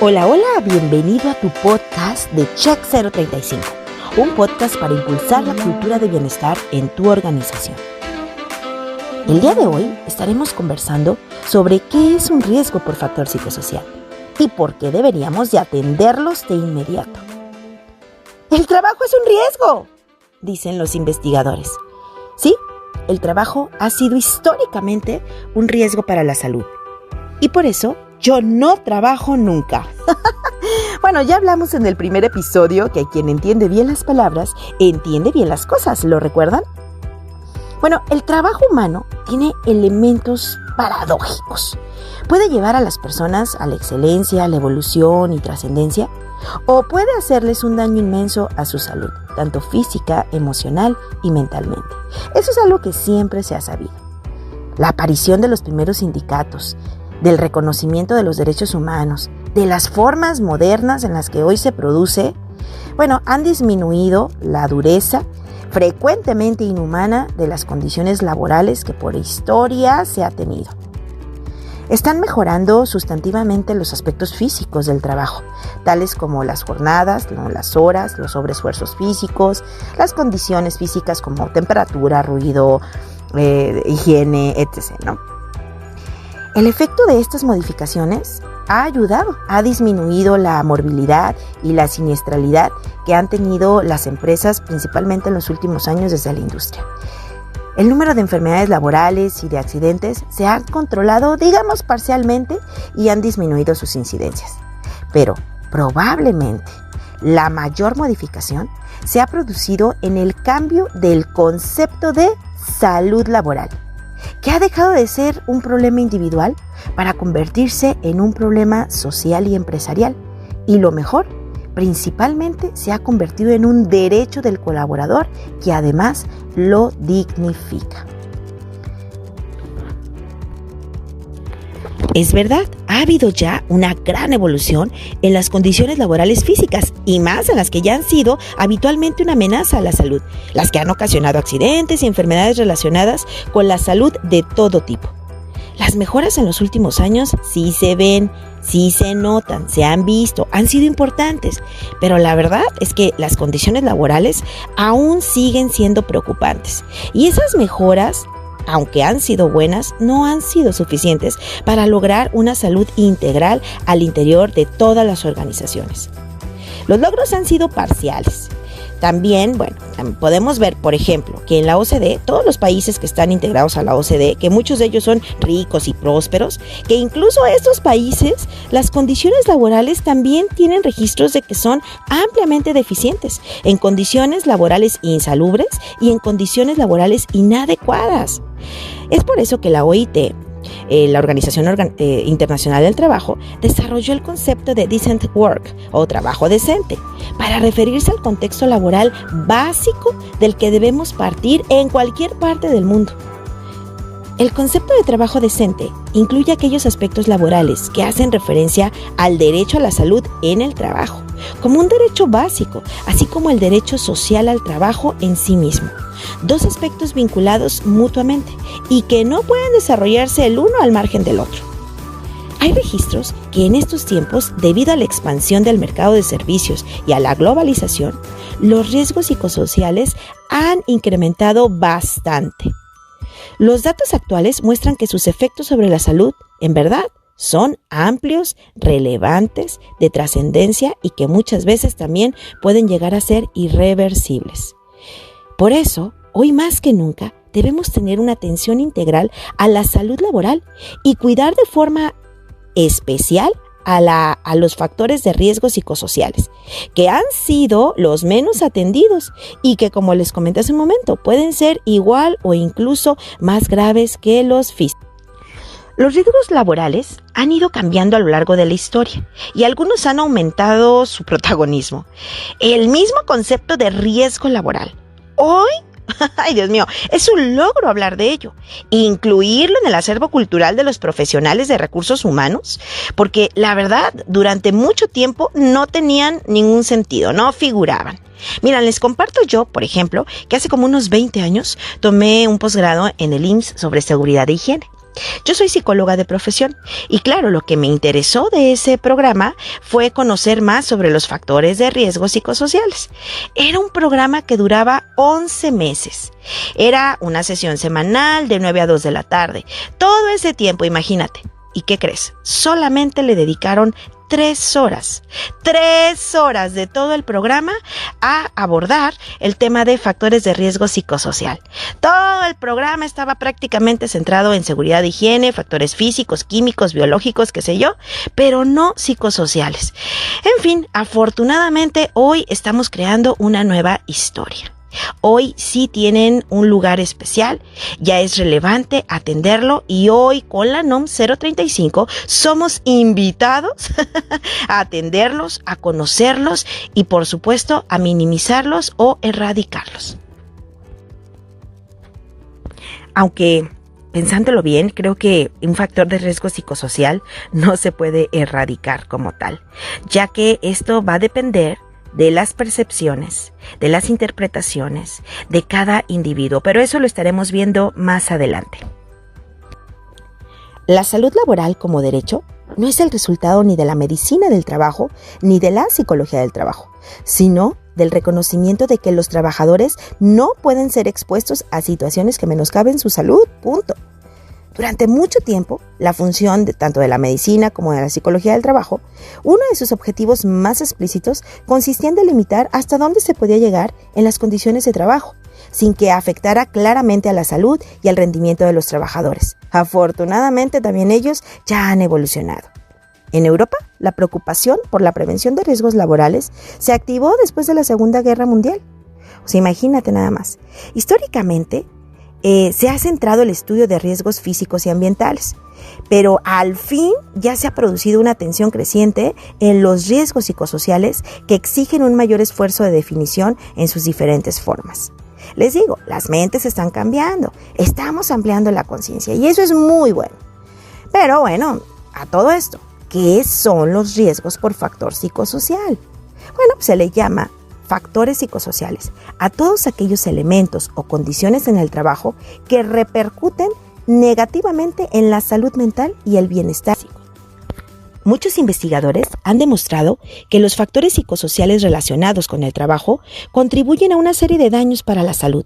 Hola, hola, bienvenido a tu podcast de Check 035, un podcast para impulsar la cultura de bienestar en tu organización. El día de hoy estaremos conversando sobre qué es un riesgo por factor psicosocial y por qué deberíamos de atenderlos de inmediato. ¡El trabajo es un riesgo!, dicen los investigadores. Sí, el trabajo ha sido históricamente un riesgo para la salud y por eso yo no trabajo nunca. Bueno, ya hablamos en el primer episodio que quien entiende bien las palabras, entiende bien las cosas, ¿lo recuerdan? Bueno, el trabajo humano tiene elementos paradójicos. Puede llevar a las personas a la excelencia, a la evolución y trascendencia, o puede hacerles un daño inmenso a su salud, tanto física, emocional y mentalmente. Eso es algo que siempre se ha sabido. La aparición de los primeros sindicatos, del reconocimiento de los derechos humanos, de las formas modernas en las que hoy se produce, han disminuido la dureza frecuentemente inhumana de las condiciones laborales que por historia se ha tenido. Están mejorando sustantivamente los aspectos físicos del trabajo, tales como las jornadas, las horas, los sobreesfuerzos físicos, las condiciones físicas como temperatura, ruido, higiene, etc., El efecto de estas modificaciones ha disminuido la morbilidad y la siniestralidad que han tenido las empresas, principalmente en los últimos años desde la industria. El número de enfermedades laborales y de accidentes se ha controlado, parcialmente, y han disminuido sus incidencias. Pero probablemente la mayor modificación se ha producido en el cambio del concepto de salud laboral, que ha dejado de ser un problema individual para convertirse en un problema social y empresarial. Y lo mejor, principalmente se ha convertido en un derecho del colaborador que además lo dignifica. Es verdad, ha habido ya una gran evolución en las condiciones laborales físicas y más en las que ya han sido habitualmente una amenaza a la salud, las que han ocasionado accidentes y enfermedades relacionadas con la salud de todo tipo. Las mejoras en los últimos años sí se ven, sí se notan, se han visto, han sido importantes, pero la verdad es que las condiciones laborales aún siguen siendo preocupantes y esas mejoras, aunque han sido buenas, no han sido suficientes para lograr una salud integral al interior de todas las organizaciones. Los logros han sido parciales. También, podemos ver, por ejemplo, que en la OCDE, todos los países que están integrados a la OCDE, que muchos de ellos son ricos y prósperos, que incluso estos países, las condiciones laborales también tienen registros de que son ampliamente deficientes, en condiciones laborales insalubres y en condiciones laborales inadecuadas. Es por eso que la OIT, la Organización Internacional del Trabajo, desarrolló el concepto de decent work o trabajo decente para referirse al contexto laboral básico del que debemos partir en cualquier parte del mundo. El concepto de trabajo decente incluye aquellos aspectos laborales que hacen referencia al derecho a la salud en el trabajo, como un derecho básico, así como el derecho social al trabajo en sí mismo. Dos aspectos vinculados mutuamente y que no pueden desarrollarse el uno al margen del otro. Hay registros que en estos tiempos, debido a la expansión del mercado de servicios y a la globalización, los riesgos psicosociales han incrementado bastante. Los datos actuales muestran que sus efectos sobre la salud, en verdad, son amplios, relevantes, de trascendencia y que muchas veces también pueden llegar a ser irreversibles. Por eso, hoy más que nunca, debemos tener una atención integral a la salud laboral y cuidar de forma especial a los factores de riesgo psicosociales, que han sido los menos atendidos y que, como les comenté hace un momento, pueden ser igual o incluso más graves que los físicos. Los riesgos laborales han ido cambiando a lo largo de la historia y algunos han aumentado su protagonismo. El mismo concepto de riesgo laboral hoy, ay Dios mío, es un logro hablar de ello, incluirlo en el acervo cultural de los profesionales de recursos humanos, porque la verdad, durante mucho tiempo no tenían ningún sentido, no figuraban. Mira, les comparto yo, por ejemplo, que hace como unos 20 años tomé un posgrado en el IMSS sobre seguridad e higiene. Yo soy psicóloga de profesión y claro, lo que me interesó de ese programa fue conocer más sobre los factores de riesgo psicosociales. Era un programa que duraba 11 meses. Era una sesión semanal de 9 a 2 de la tarde. Todo ese tiempo, imagínate. ¿Y qué crees? Solamente le dedicaron 3 horas. 3 horas de todo el programa a abordar el tema de factores de riesgo psicosocial. Todo el programa estaba prácticamente centrado en seguridad, higiene, factores físicos, químicos, biológicos, qué sé yo, pero no psicosociales. En fin, afortunadamente hoy estamos creando una nueva historia. Hoy sí tienen un lugar especial, ya es relevante atenderlo y hoy con la NOM 035 somos invitados a atenderlos, a conocerlos y por supuesto a minimizarlos o erradicarlos. Aunque pensándolo bien, creo que un factor de riesgo psicosocial no se puede erradicar como tal, ya que esto va a depender de las percepciones, de las interpretaciones de cada individuo, pero eso lo estaremos viendo más adelante. La salud laboral como derecho no es el resultado ni de la medicina del trabajo ni de la psicología del trabajo, sino del reconocimiento de que los trabajadores no pueden ser expuestos a situaciones que menoscaben su salud, punto. Durante mucho tiempo, la función tanto de la medicina como de la psicología del trabajo, uno de sus objetivos más explícitos consistía en delimitar hasta dónde se podía llegar en las condiciones de trabajo, sin que afectara claramente a la salud y al rendimiento de los trabajadores. Afortunadamente, también ellos ya han evolucionado. En Europa, la preocupación por la prevención de riesgos laborales se activó después de la Segunda Guerra Mundial. O sea, imagínate nada más. Históricamente, se ha centrado el estudio de riesgos físicos y ambientales, pero al fin ya se ha producido una atención creciente en los riesgos psicosociales que exigen un mayor esfuerzo de definición en sus diferentes formas. Les digo, las mentes están cambiando, estamos ampliando la conciencia y eso es muy bueno. Pero bueno, a todo esto, ¿qué son los riesgos por factor psicosocial? Bueno, se le llama factores psicosociales a todos aquellos elementos o condiciones en el trabajo que repercuten negativamente en la salud mental y el bienestar psíquico. Muchos investigadores han demostrado que los factores psicosociales relacionados con el trabajo contribuyen a una serie de daños para la salud.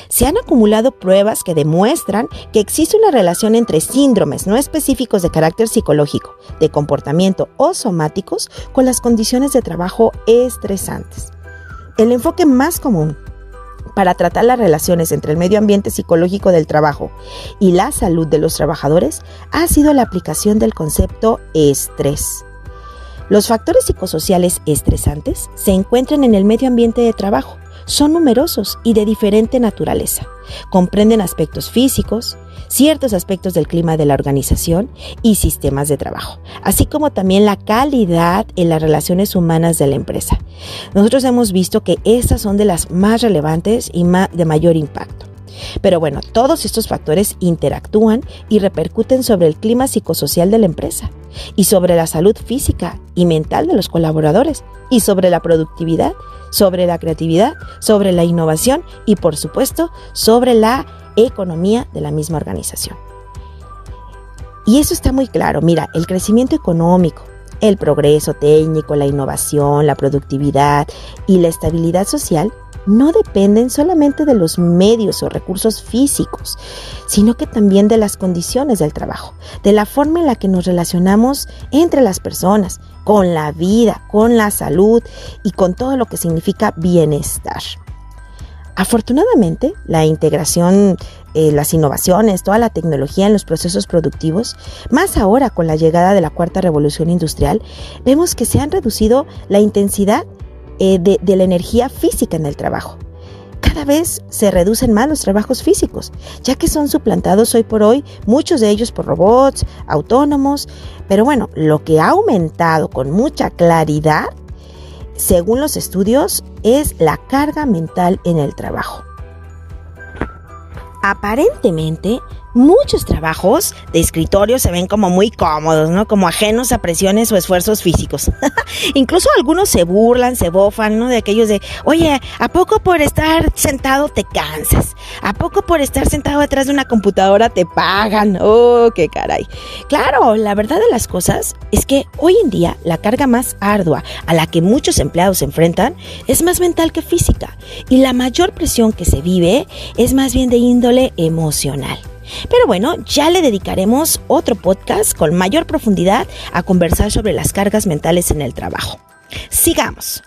Se han acumulado pruebas que demuestran que existe una relación entre síndromes no específicos de carácter psicológico, de comportamiento o somáticos con las condiciones de trabajo estresantes. El enfoque más común para tratar las relaciones entre el medio ambiente psicológico del trabajo y la salud de los trabajadores ha sido la aplicación del concepto estrés. Los factores psicosociales estresantes se encuentran en el medio ambiente de trabajo. Son numerosos y de diferente naturaleza. Comprenden aspectos físicos, ciertos aspectos del clima de la organización y sistemas de trabajo, así como también la calidad en las relaciones humanas de la empresa. Nosotros hemos visto que estas son de las más relevantes y de mayor impacto. Pero bueno, todos estos factores interactúan y repercuten sobre el clima psicosocial de la empresa y sobre la salud física y mental de los colaboradores y sobre la productividad, sobre la creatividad, sobre la innovación y por supuesto sobre la economía de la misma organización. Y eso está muy claro. Mira, el crecimiento económico, el progreso técnico, la innovación, la productividad y la estabilidad social no dependen solamente de los medios o recursos físicos, sino que también de las condiciones del trabajo, de la forma en la que nos relacionamos entre las personas, con la vida, con la salud y con todo lo que significa bienestar. Afortunadamente, la integración, las innovaciones, toda la tecnología en los procesos productivos, más ahora con la llegada de la cuarta revolución industrial, vemos que se han reducido la intensidad de la energía física en el trabajo. Cada vez se reducen más los trabajos físicos, ya que son suplantados hoy por hoy, muchos de ellos por robots, autónomos, pero bueno, lo que ha aumentado con mucha claridad, según los estudios, es la carga mental en el trabajo. Aparentemente, Muchos trabajos de escritorio se ven como muy cómodos, ¿no? Como ajenos a presiones o esfuerzos físicos. Incluso algunos se burlan, se bofan, ¿no? De aquellos de, oye, ¿a poco por estar sentado te cansas? ¿A poco por estar sentado detrás de una computadora te pagan? ¡Oh, qué caray! Claro, la verdad de las cosas es que hoy en día la carga más ardua a la que muchos empleados se enfrentan es más mental que física. Y la mayor presión que se vive es más bien de índole emocional. Pero bueno, ya le dedicaremos otro podcast con mayor profundidad a conversar sobre las cargas mentales en el trabajo. Sigamos.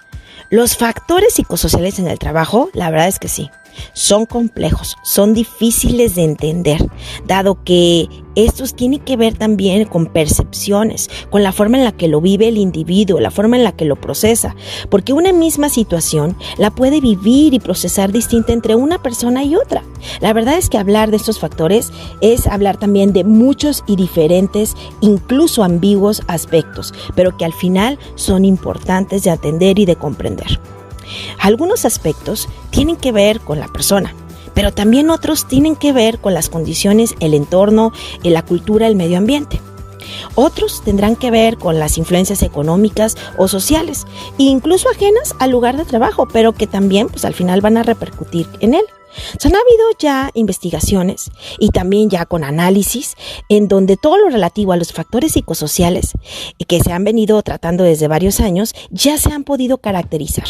Los factores psicosociales en el trabajo, la verdad es que sí, son complejos, son difíciles de entender, dado que estos tienen que ver también con percepciones, con la forma en la que lo vive el individuo, la forma en la que lo procesa, porque una misma situación la puede vivir y procesar distinta entre una persona y otra. La verdad es que hablar de estos factores es hablar también de muchos y diferentes, incluso ambiguos aspectos, pero que al final son importantes de atender y de comprender. Algunos aspectos tienen que ver con la persona, pero también otros tienen que ver con las condiciones, el entorno, la cultura, el medio ambiente. Otros tendrán que ver con las influencias económicas o sociales, incluso ajenas al lugar de trabajo, pero que también al final van a repercutir en él. Han habido ya investigaciones y también ya con análisis en donde todo lo relativo a los factores psicosociales que se han venido tratando desde varios años ya se han podido caracterizar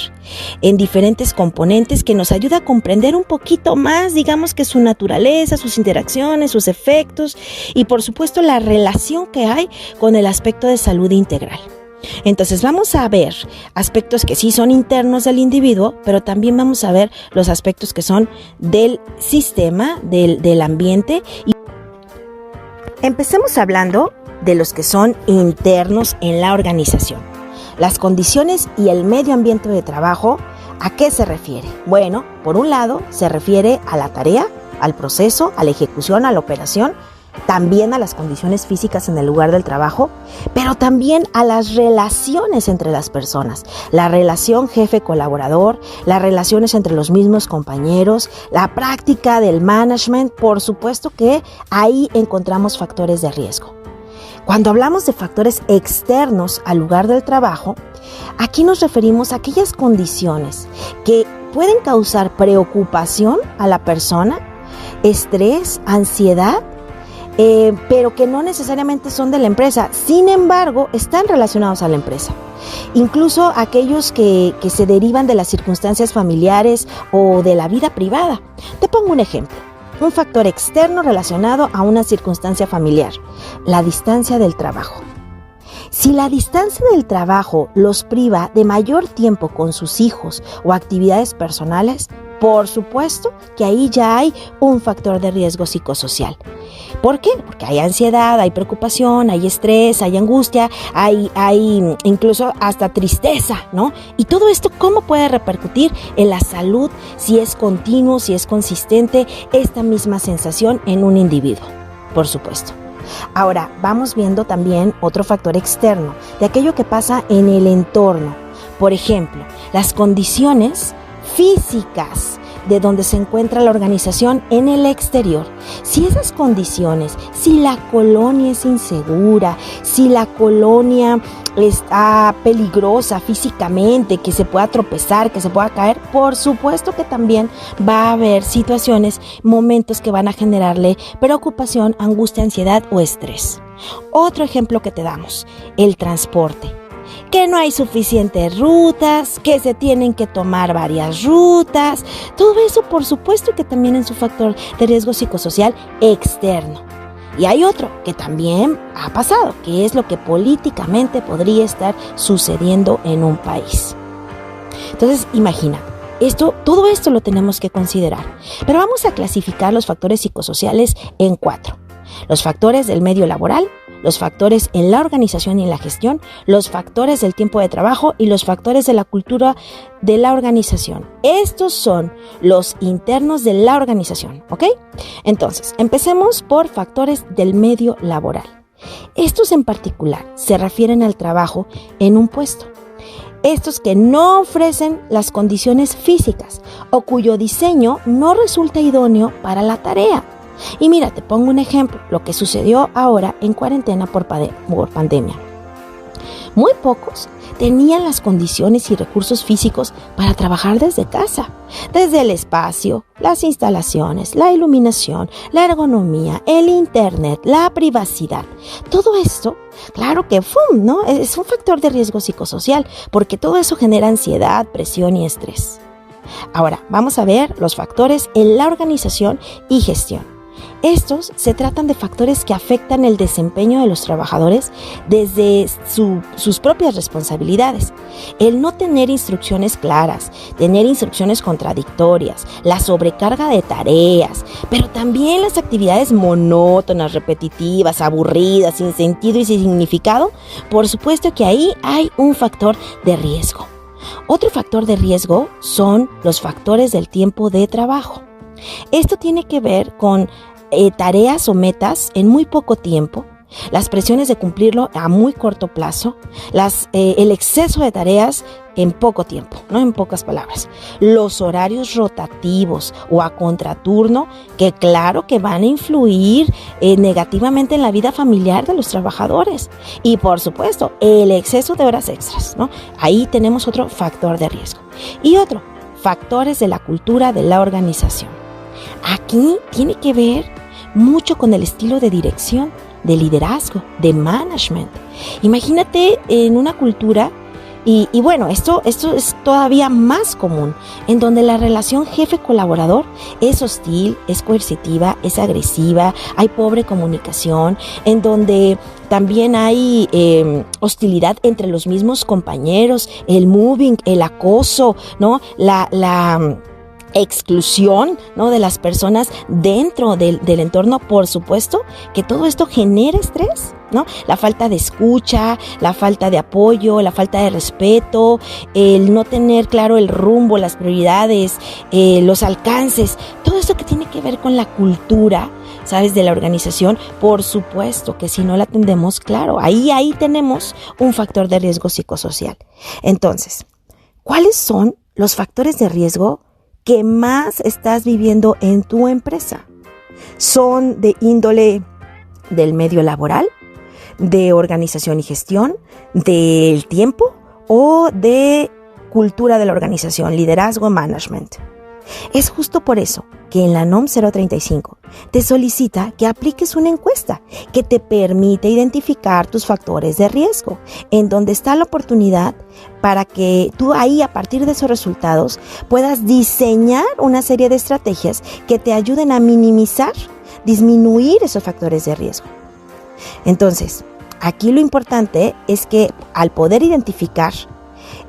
en diferentes componentes que nos ayuda a comprender un poquito más, digamos que su naturaleza, sus interacciones, sus efectos y por supuesto la relación que hay con el aspecto de salud integral. Entonces vamos a ver aspectos que sí son internos del individuo, pero también vamos a ver los aspectos que son del sistema, del ambiente. Y empecemos hablando de los que son internos en la organización. Las condiciones y el medio ambiente de trabajo, ¿a qué se refiere? Bueno, por un lado se refiere a la tarea, al proceso, a la ejecución, a la operación, también a las condiciones físicas en el lugar del trabajo, pero también a las relaciones entre las personas, la relación jefe-colaborador, las relaciones entre los mismos compañeros, la práctica del management, por supuesto que ahí encontramos factores de riesgo. Cuando hablamos de factores externos al lugar del trabajo, aquí nos referimos a aquellas condiciones que pueden causar preocupación a la persona, estrés, ansiedad, pero que no necesariamente son de la empresa, sin embargo, están relacionados a la empresa. Incluso aquellos que se derivan de las circunstancias familiares o de la vida privada. Te pongo un ejemplo, un factor externo relacionado a una circunstancia familiar, la distancia del trabajo. Si la distancia del trabajo los priva de mayor tiempo con sus hijos o actividades personales, por supuesto que ahí ya hay un factor de riesgo psicosocial. ¿Por qué? Porque hay ansiedad, hay preocupación, hay estrés, hay angustia, hay incluso hasta tristeza, ¿no? Y todo esto, ¿cómo puede repercutir en la salud si es continuo, si es consistente esta misma sensación en un individuo? Por supuesto. Ahora, vamos viendo también otro factor externo, de aquello que pasa en el entorno. Por ejemplo, las condiciones físicas de donde se encuentra la organización en el exterior. Si esas condiciones, si la colonia es insegura, si la colonia está peligrosa físicamente, que se pueda tropezar, que se pueda caer, por supuesto que también va a haber situaciones, momentos que van a generarle preocupación, angustia, ansiedad o estrés. Otro ejemplo que te damos, el transporte. Que no hay suficientes rutas, que se tienen que tomar varias rutas, todo eso por supuesto que también es un factor de riesgo psicosocial externo. Y hay otro que también ha pasado, que es lo que políticamente podría estar sucediendo en un país. Entonces, imagina, todo esto lo tenemos que considerar, pero vamos a clasificar los factores psicosociales en 4. Los factores del medio laboral, los factores en la organización y en la gestión, los factores del tiempo de trabajo y los factores de la cultura de la organización. Estos son los internos de la organización, ¿ok? Entonces, empecemos por factores del medio laboral. Estos en particular se refieren al trabajo en un puesto. Estos que no ofrecen las condiciones físicas o cuyo diseño no resulta idóneo para la tarea. Y mira, te pongo un ejemplo, lo que sucedió ahora en cuarentena por pandemia. Muy pocos tenían las condiciones y recursos físicos para trabajar desde casa, desde el espacio, las instalaciones, la iluminación, la ergonomía, el internet, la privacidad. Todo esto, claro que ¿no? Es un factor de riesgo psicosocial, porque todo eso genera ansiedad, presión y estrés. Ahora, vamos a ver los factores en la organización y gestión. Estos se tratan de factores que afectan el desempeño de los trabajadores desde sus propias responsabilidades. El no tener instrucciones claras, tener instrucciones contradictorias, la sobrecarga de tareas, pero también las actividades monótonas, repetitivas, aburridas, sin sentido y sin significado, por supuesto que ahí hay un factor de riesgo. Otro factor de riesgo son los factores del tiempo de trabajo. Esto tiene que ver con tareas o metas en muy poco tiempo, las presiones de cumplirlo a muy corto plazo, el exceso de tareas en poco tiempo, ¿no? En pocas palabras. Los horarios rotativos o a contraturno, que claro que van a influir negativamente en la vida familiar de los trabajadores. Y por supuesto, el exceso de horas extras, ¿no? Ahí tenemos otro factor de riesgo. Y otro, factores de la cultura de la organización. Aquí tiene que ver mucho con el estilo de dirección, de liderazgo, de management. Imagínate en una cultura, y bueno, esto es todavía más común, en donde la relación jefe-colaborador es hostil, es coercitiva, es agresiva, hay pobre comunicación, en donde también hay hostilidad entre los mismos compañeros, el moving, el acoso, ¿no? La exclusión, ¿no? De las personas dentro del entorno. Por supuesto que todo esto genera estrés, ¿no? La falta de escucha, la falta de apoyo, la falta de respeto, el no tener claro el rumbo, las prioridades, los alcances, todo esto que tiene que ver con la cultura, ¿sabes? De la organización. Por supuesto que si no la atendemos, claro, ahí tenemos un factor de riesgo psicosocial. Entonces, ¿cuáles son los factores de riesgo que más estás viviendo en tu empresa? ¿Son de índole del medio laboral, de organización y gestión, del tiempo o de cultura de la organización, liderazgo, management? Es justo por eso que en la NOM 035 te solicita que apliques una encuesta que te permite identificar tus factores de riesgo, en donde está la oportunidad para que tú ahí, a partir de esos resultados, puedas diseñar una serie de estrategias que te ayuden a minimizar, disminuir esos factores de riesgo. Entonces, aquí lo importante es que al poder identificar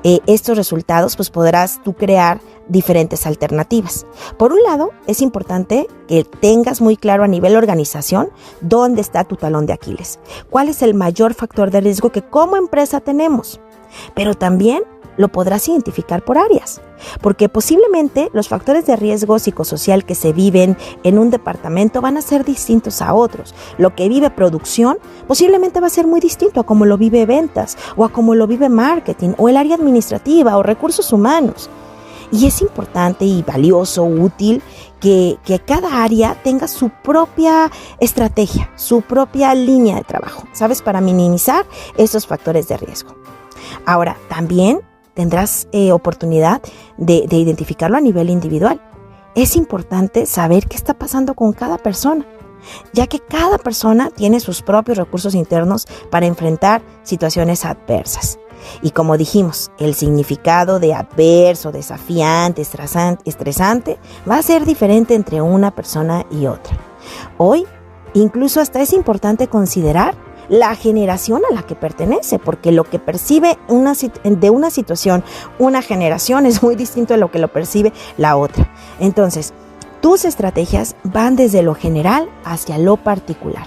estos resultados, pues podrás tú crear diferentes alternativas. Por un lado, es importante que tengas muy claro a nivel organización dónde está tu talón de Aquiles, cuál es el mayor factor de riesgo que como empresa tenemos, pero también lo podrás identificar por áreas, porque posiblemente los factores de riesgo psicosocial que se viven en un departamento van a ser distintos a otros. Lo que vive producción posiblemente va a ser muy distinto a cómo lo vive ventas, o a cómo lo vive marketing, o el área administrativa, o recursos humanos. Y es importante y valioso, útil, que cada área tenga su propia estrategia, su propia línea de trabajo, ¿sabes? Para minimizar esos factores de riesgo. Ahora, también tendrás oportunidad de identificarlo a nivel individual. Es importante saber qué está pasando con cada persona, ya que cada persona tiene sus propios recursos internos para enfrentar situaciones adversas. Y como dijimos, el significado de adverso, desafiante, estresante va a ser diferente entre una persona y otra. Hoy, incluso hasta es importante considerar la generación a la que pertenece, porque lo que percibe de una situación una generación es muy distinto de lo que lo percibe la otra. Entonces, tus estrategias van desde lo general hacia lo particular.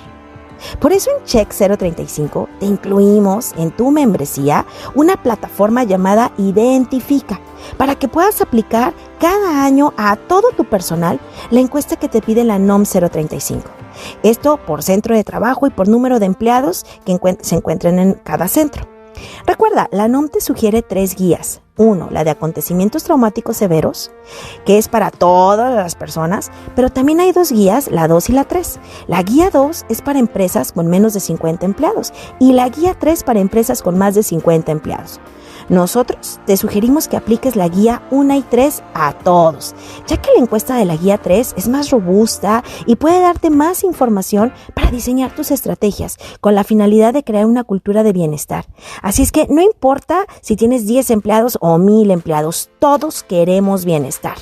Por eso en Check 035 te incluimos en tu membresía una plataforma llamada Identifica, para que puedas aplicar cada año a todo tu personal la encuesta que te pide la NOM 035. Esto por centro de trabajo y por número de empleados que se encuentren en cada centro. Recuerda, la NOM te sugiere 3 guías. 1, la de acontecimientos traumáticos severos, que es para todas las personas, pero también hay 2 guías, la 2 y la 3. La guía 2 es para empresas con menos de 50 empleados y la guía 3 para empresas con más de 50 empleados. Nosotros te sugerimos que apliques la guía 1 y 3 a todos, ya que la encuesta de la guía 3 es más robusta y puede darte más información para diseñar tus estrategias con la finalidad de crear una cultura de bienestar. Así es que no importa si tienes 10 empleados o 1000 empleados, todos queremos bienestar.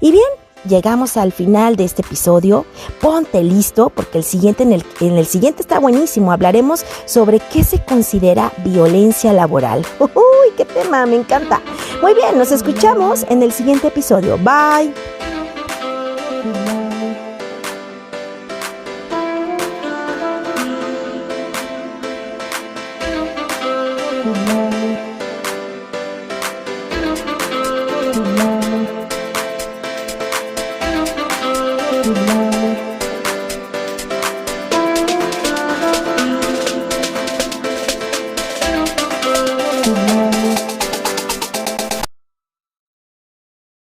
Y bien, llegamos al final de este episodio. Ponte listo porque en el siguiente está buenísimo. Hablaremos sobre qué se considera violencia laboral. ¡Uy, qué tema! Me encanta. Muy bien, nos escuchamos en el siguiente episodio. Bye.